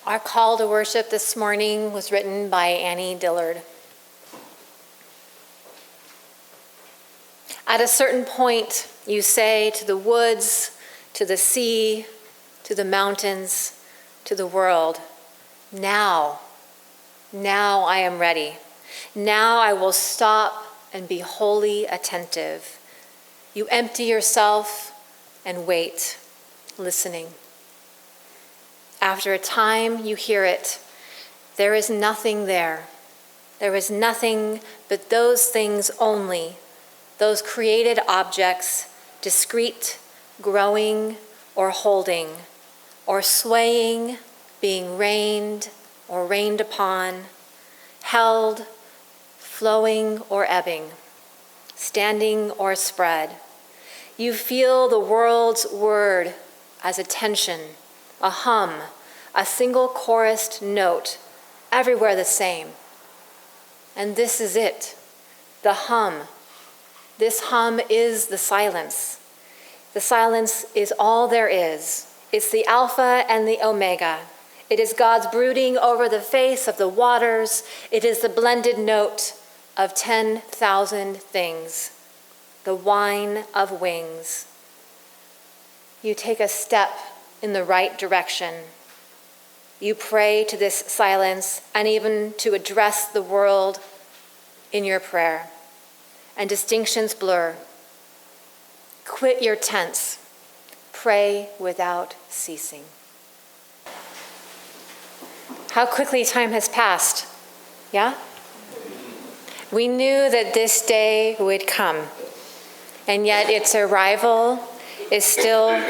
Our call to worship this morning was written by Annie Dillard. At a certain point, you say to the woods, to the sea, to the mountains, to the world, now I am ready. Now I will stop and be wholly attentive. You empty yourself and wait, listening. After a time, you hear it. There is nothing there. There is nothing but those things only, those created objects, discrete, growing, or holding, or swaying, being rained or rained upon, held, flowing or ebbing, standing or spread. You feel the world's word as a tension, a hum, a single chorused note, everywhere the same. And this is it, the hum. This hum is the silence. The silence is all there is. It's the Alpha and the Omega. It is God's brooding over the face of the waters. It is the blended note of 10,000 things, the whine of wings. You take a step in the right direction. You pray to this silence and even to address the world in your prayer. And distinctions blur. Quit your tense. Pray without ceasing. How quickly time has passed, yeah? We knew that this day would come, and yet its arrival is still,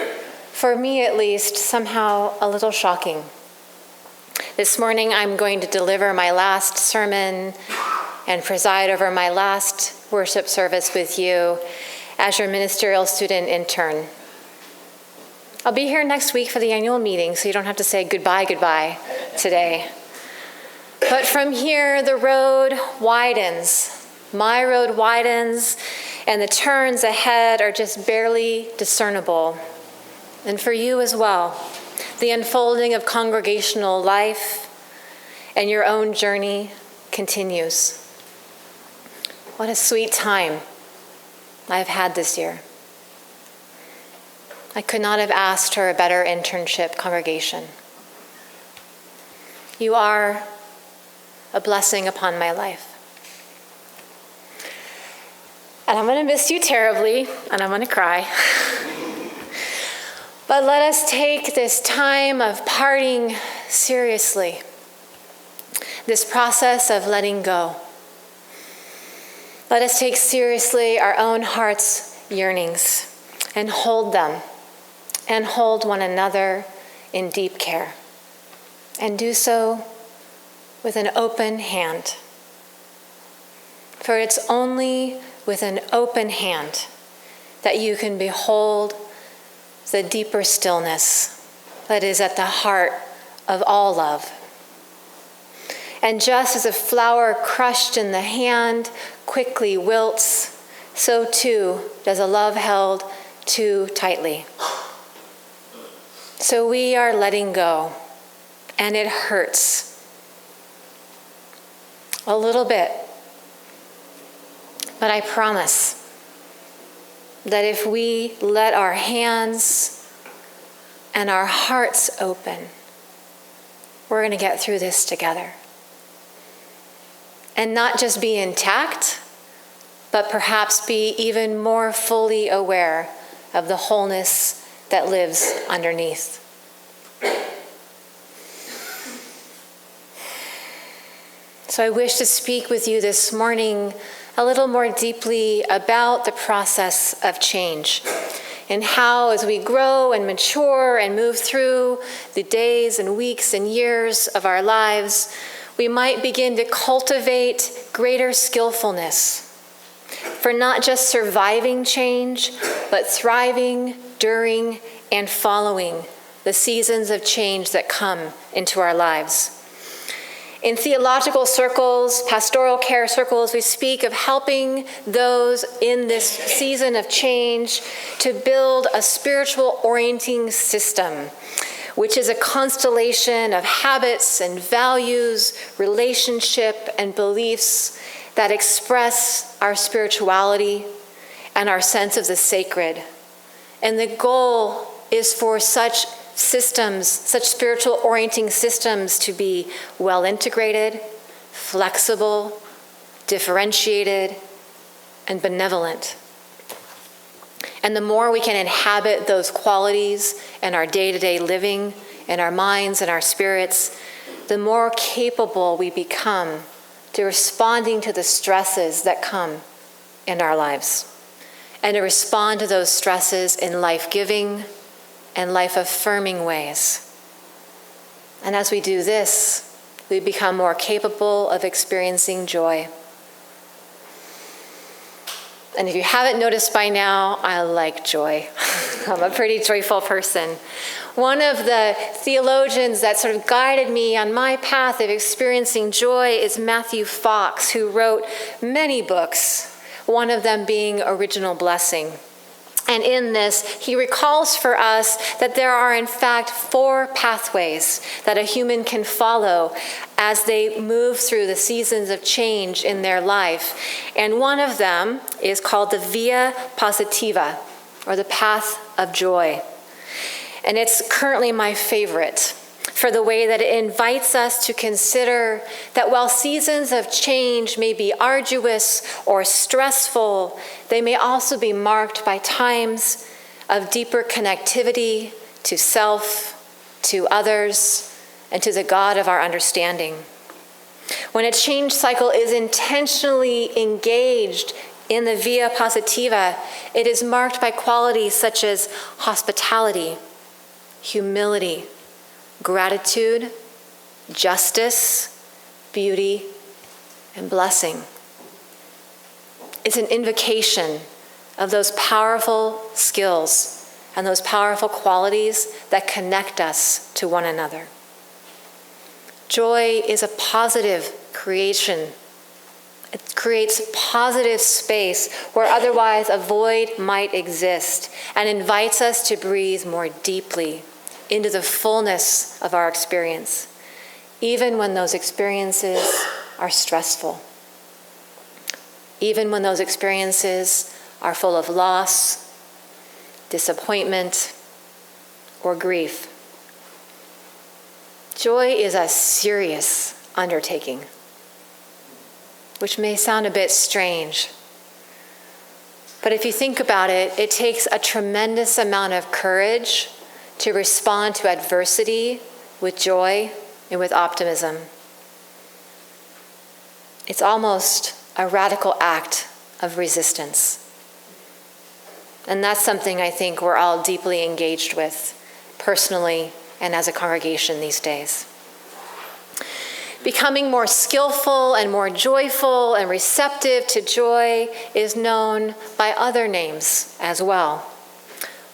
for me at least, somehow a little shocking. This morning I'm going to deliver my last sermon and preside over my last worship service with you as your ministerial student intern. I'll be here next week for the annual meeting, so you don't have to say goodbye today. But from here, the road widens. My road widens, and the turns ahead are just barely discernible. And for you as well, the unfolding of congregational life and your own journey continues. What a sweet time I've had this year. I could not have asked for a better internship congregation. You are a blessing upon my life. And I'm going to miss you terribly, and I'm going to cry. But let us take this time of parting seriously, this process of letting go. Let us take seriously our own heart's yearnings and hold them, and hold one another in deep care, and do so with an open hand. For it's only with an open hand that you can behold the deeper stillness that is at the heart of all love. And just as a flower crushed in the hand quickly wilts, so too does a love held too tightly. So we are letting go, and it hurts a little bit. But I promise that if we let our hands and our hearts open, we're going to get through this together. And not just be intact, but perhaps be even more fully aware of the wholeness that lives underneath. So I wish to speak with you this morning a little more deeply about the process of change and how, as we grow and mature and move through the days and weeks and years of our lives, we might begin to cultivate greater skillfulness for not just surviving change, but thriving during and following the seasons of change that come into our lives. In theological circles, pastoral care circles, we speak of helping those in this season of change to build a spiritual orienting system which is a constellation of habits and values, relationship and beliefs that express our spirituality and our sense of the sacred. And the goal is for such systems, such spiritual orienting systems, to be well integrated, flexible, differentiated, and benevolent. And the more we can inhabit those qualities in our day-to-day living, in our minds and our spirits, the more capable we become to responding to the stresses that come in our lives, and to respond to those stresses in life-giving and life-affirming ways. And as we do this, we become more capable of experiencing joy. And if you haven't noticed by now, I like joy. I'm a pretty joyful person. One of the theologians that sort of guided me on my path of experiencing joy is Matthew Fox, who wrote many books, one of them being Original Blessing. And in this, he recalls for us that there are, in fact, 4 pathways that a human can follow as they move through the seasons of change in their life. And one of them is called the Via Positiva, or the path of joy. And it's currently my favorite for the way that it invites us to consider that while seasons of change may be arduous or stressful, they may also be marked by times of deeper connectivity to self, to others, and to the God of our understanding. When a change cycle is intentionally engaged in the Via Positiva, it is marked by qualities such as hospitality, humility, gratitude, justice, beauty, and blessing. It's an invocation of those powerful skills and those powerful qualities that connect us to one another. Joy is a positive creation. It creates positive space where otherwise a void might exist, and invites us to breathe more deeply into the fullness of our experience, even when those experiences are stressful, even when those experiences are full of loss, disappointment, or grief. Joy is a serious undertaking, which may sound a bit strange. But if you think about it, it takes a tremendous amount of courage to respond to adversity with joy and with optimism. It's almost a radical act of resistance. And that's something I think we're all deeply engaged with, personally and as a congregation these days. Becoming more skillful and more joyful and receptive to joy is known by other names as well.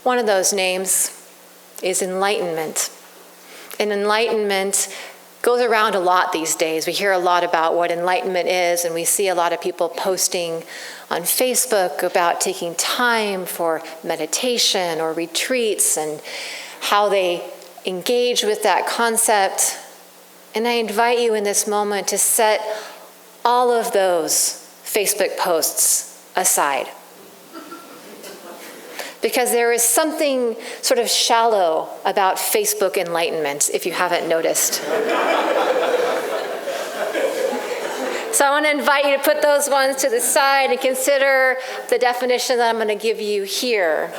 One of those names is enlightenment. And enlightenment goes around a lot these days. We hear a lot about what enlightenment is, and we see a lot of people posting on Facebook about taking time for meditation or retreats and how they engage with that concept. And I invite you in this moment to set all of those Facebook posts aside, because there is something sort of shallow about Facebook enlightenment, if you haven't noticed. So I want to invite you to put those ones to the side and consider the definition that I'm going to give you here.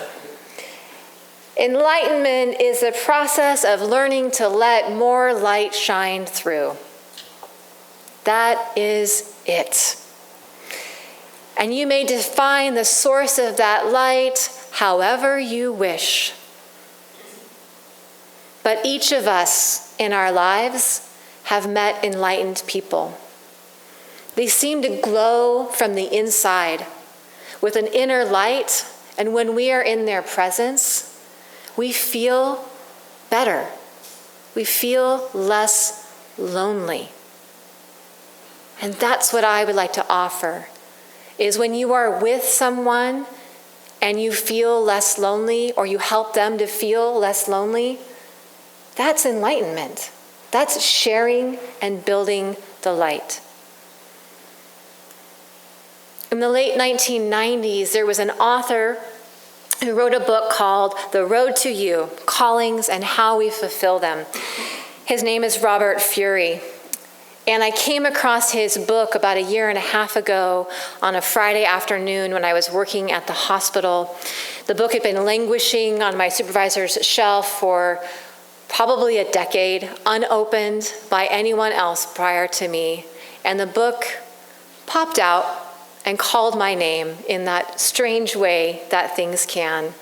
Enlightenment is the process of learning to let more light shine through. That is it. And you may define the source of that light however you wish. But each of us in our lives have met enlightened people. They seem to glow from the inside with an inner light, and when we are in their presence, we feel better. We feel less lonely. And that's what I would like to offer, is when you are with someone and you feel less lonely, or you help them to feel less lonely, That's enlightenment. That's sharing and building the light. In the late 1990s, there was an author who wrote a book called The Road to You, Callings and How We Fulfill Them. His name is Robert Fury. And I came across his book about a year and a half ago on a Friday afternoon when I was working at the hospital. The book had been languishing on my supervisor's shelf for probably a decade, unopened by anyone else prior to me. And the book popped out and called my name in that strange way that things can.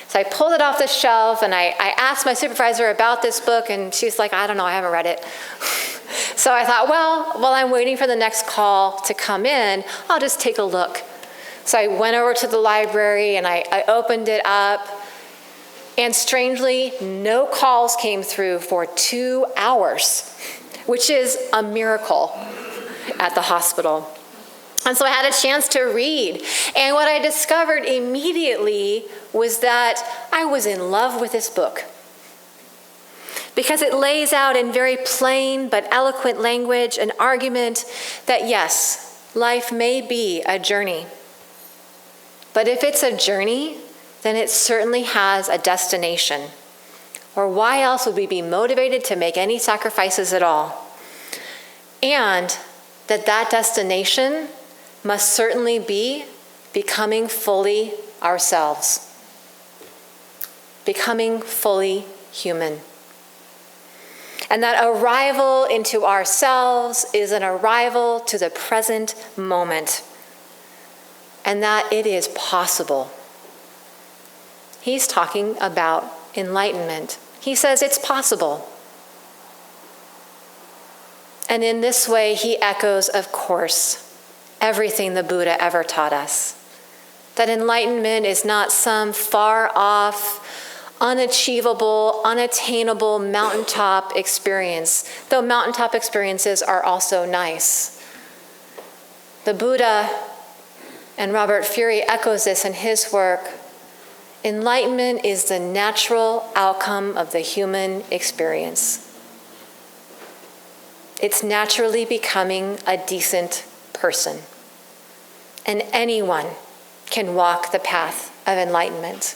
So I pulled it off the shelf and I asked my supervisor about this book, and she's like, I don't know, I haven't read it. So I thought, well, while I'm waiting for the next call to come in, I'll just take a look. So I went over to the library and I opened it up, and strangely, no calls came through for 2 hours, which is a miracle at the hospital. And so I had a chance to read. And what I discovered immediately was that I was in love with this book, because it lays out in very plain but eloquent language an argument that yes, life may be a journey. But if it's a journey, then it certainly has a destination. Or why else would we be motivated to make any sacrifices at all? And that destination must certainly be becoming fully ourselves, becoming fully human. And that arrival into ourselves is an arrival to the present moment, and that it is possible. He's talking about enlightenment. He says it's possible. And in this way, he echoes, of course, everything the Buddha ever taught us. That enlightenment is not some far off, unachievable, unattainable mountaintop experience, though mountaintop experiences are also nice. The Buddha, and Robert Fury echoes this in his work, enlightenment is the natural outcome of the human experience. It's naturally becoming a decent person. And anyone can walk the path of enlightenment.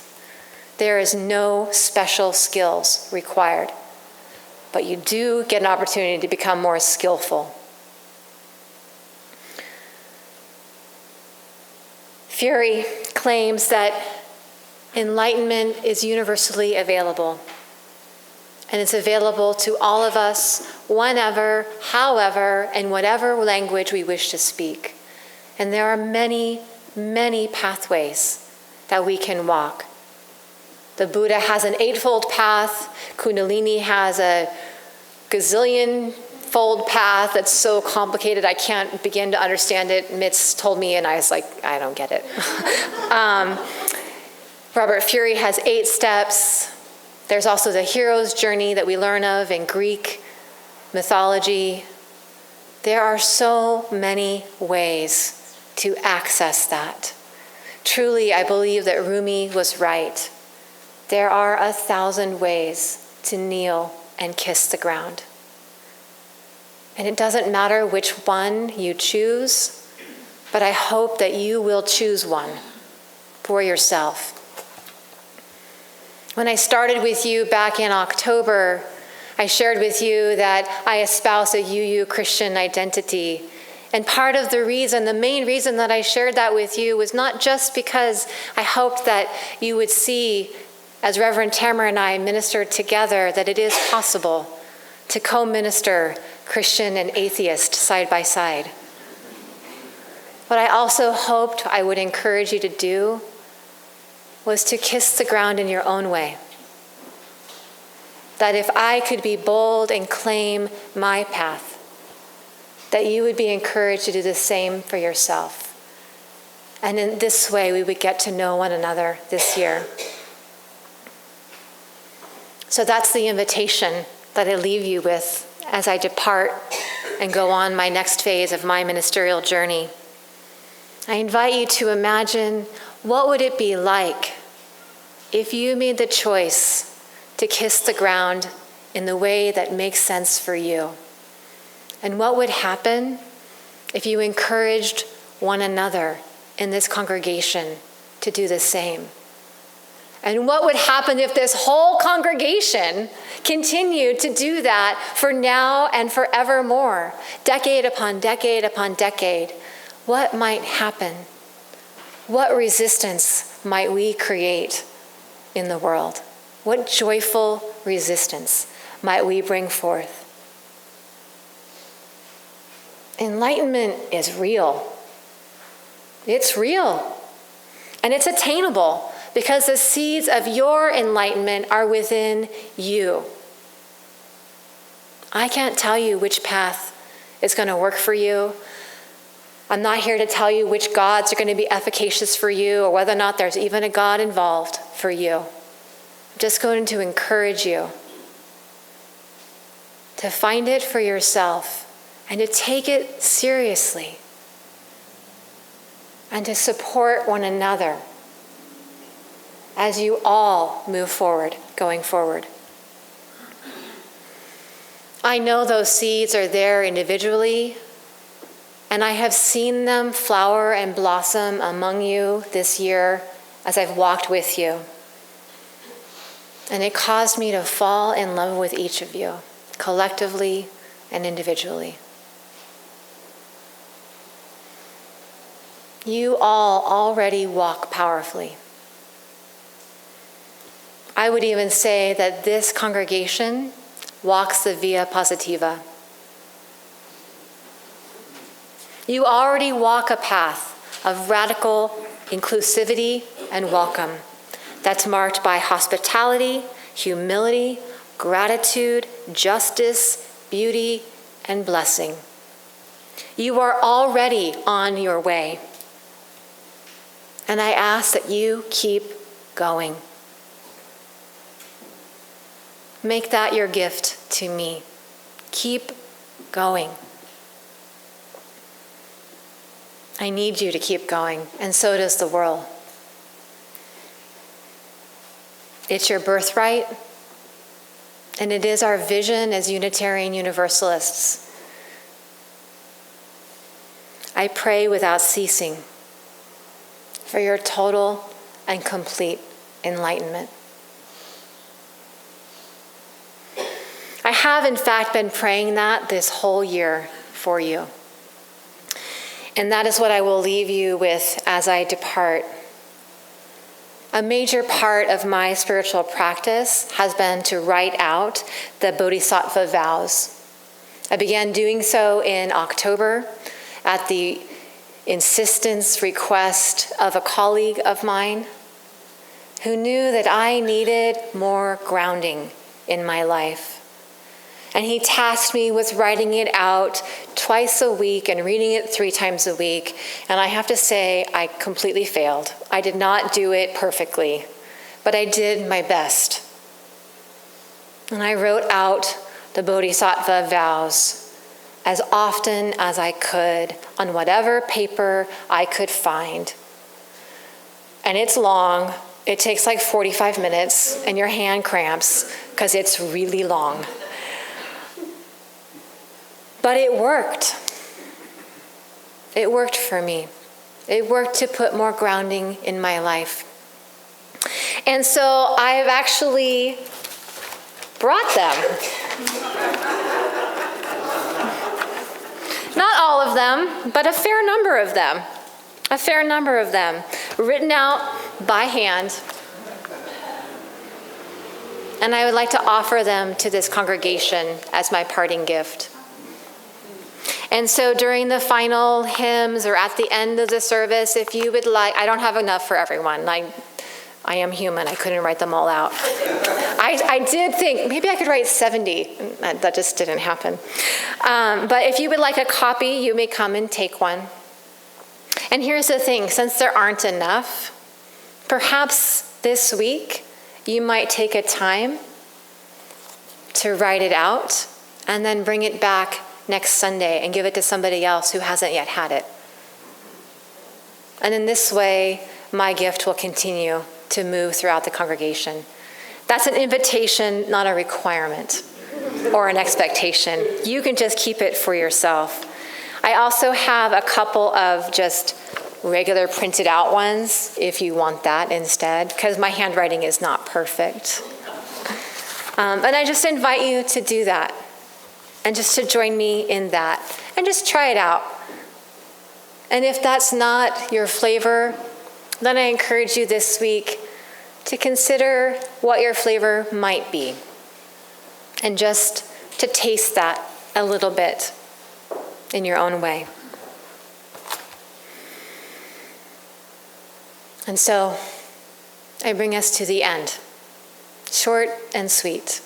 There is no special skills required, but you do get an opportunity to become more skillful. Fury claims that enlightenment is universally available, and it's available to all of us whenever, however, and whatever language we wish to speak. And there are many, many pathways that we can walk. The Buddha has an 8-fold path. Kundalini has a gazillion-fold path that's so complicated I can't begin to understand it. Mitz told me, and I was like, I don't get it. Robert Fury has 8 steps. There's also the hero's journey that we learn of in Greek mythology. There are so many ways to access that. Truly, I believe that Rumi was right. There are 1,000 ways to kneel and kiss the ground. And it doesn't matter which one you choose, but I hope that you will choose one for yourself. When I started with you back in October, I shared with you that I espouse a UU Christian identity. And part of the reason, the main reason that I shared that with you was not just because I hoped that you would see, as Reverend Tamara and I ministered together, that it is possible to co-minister Christian and atheist side by side. What I also hoped I would encourage you to do was to kiss the ground in your own way. That if I could be bold and claim my path, that you would be encouraged to do the same for yourself. And in this way, we would get to know one another this year. So that's the invitation that I leave you with as I depart and go on my next phase of my ministerial journey. I invite you to imagine, what would it be like if you made the choice to kiss the ground in the way that makes sense for you. And what would happen if you encouraged one another in this congregation to do the same? And what would happen if this whole congregation continued to do that for now and forevermore, decade upon decade upon decade? What might happen? What resistance might we create in the world? What joyful resistance might we bring forth? Enlightenment is real. It's real. And it's attainable because the seeds of your enlightenment are within you. I can't tell you which path is going to work for you. I'm not here to tell you which gods are going to be efficacious for you or whether or not there's even a God involved for you. I'm just going to encourage you to find it for yourself and to take it seriously and to support one another as you all move forward, going forward. I know those seeds are there individually, and I have seen them flower and blossom among you this year as I've walked with you. And it caused me to fall in love with each of you, collectively and individually. You all already walk powerfully. I would even say that this congregation walks the via positiva. You already walk a path of radical inclusivity and welcome that's marked by hospitality, humility, gratitude, justice, beauty, and blessing. You are already on your way. And I ask that you keep going. Make that your gift to me. Keep going. I need you to keep going, and so does the world. It's your birthright, and it is our vision as Unitarian Universalists. I pray without ceasing for your total and complete enlightenment. I have, in fact, been praying that this whole year for you. And that is what I will leave you with as I depart. A major part of my spiritual practice has been to write out the Bodhisattva vows. I began doing so in October at the insistence, request of a colleague of mine who knew that I needed more grounding in my life. And he tasked me with writing it out twice a week and reading it 3 times a week. And I have to say, I completely failed. I did not do it perfectly, but I did my best. And I wrote out the Bodhisattva vows as often as I could on whatever paper I could find. And it's long. It takes like 45 minutes, and your hand cramps because it's really long. But it worked. It worked for me. It worked to put more grounding in my life. And so I've actually brought them. Not all of them, but a fair number of them. A fair number of them, written out by hand. And I would like to offer them to this congregation as my parting gift. And so during the final hymns or at the end of the service, if you would like, I don't have enough for everyone. I am human. I couldn't write them all out. I did think maybe I could write 70. That just didn't happen. But if you would like a copy, you may come and take one. And here's the thing, since there aren't enough, perhaps this week you might take a time to write it out and then bring it back next Sunday and give it to somebody else who hasn't yet had it. And in this way, my gift will continue to move throughout the congregation. That's an invitation, not a requirement. or an expectation. You can just keep it for yourself. I also have a couple of just regular printed out ones, if you want that instead, because my handwriting is not perfect. And I just invite you to do that, and just to join me in that, and just try it out. And if that's not your flavor, then I encourage you this week to consider what your flavor might be, and just to taste that a little bit in your own way. And so I bring us to the end, short and sweet.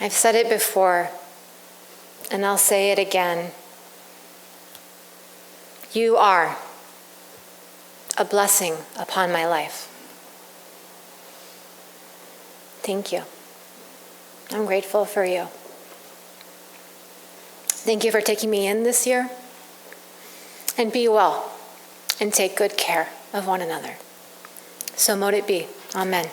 I've said it before, and I'll say it again. You are a blessing upon my life. Thank you. I'm grateful for you. Thank you for taking me in this year. And be well, and take good care of one another. So mote it be. Amen.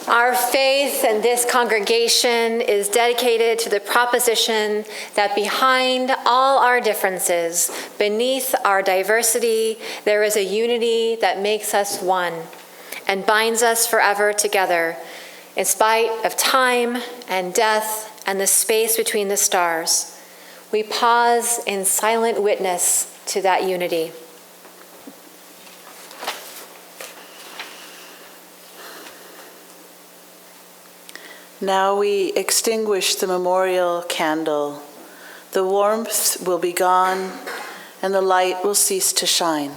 Our faith in this congregation is dedicated to the proposition that behind all our differences, beneath our diversity, there is a unity that makes us one and binds us forever together, in spite of time and death and the space between the stars. We pause in silent witness to that unity. Now we extinguish the memorial candle. The warmth will be gone, and the light will cease to shine.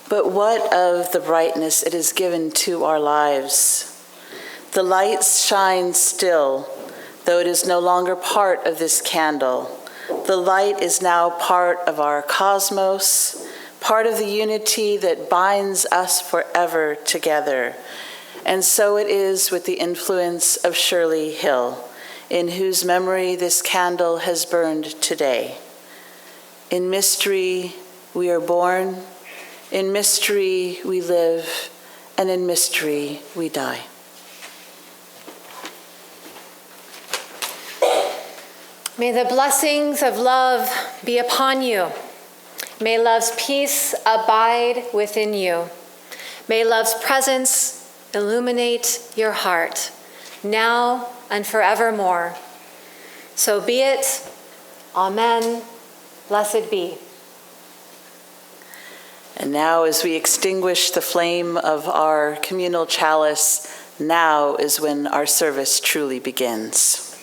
But what of the brightness it has given to our lives? The light shines still, though it is no longer part of this candle. The light is now part of our cosmos, part of the unity that binds us forever together. And so it is with the influence of Shirley Hill, in whose memory this candle has burned today. In mystery we are born, in mystery we live, and in mystery we die. May the blessings of love be upon you. May love's peace abide within you. May love's presence illuminate your heart, now and forevermore. So be it. Amen. Blessed be. And now, as we extinguish the flame of our communal chalice, now is when our service truly begins.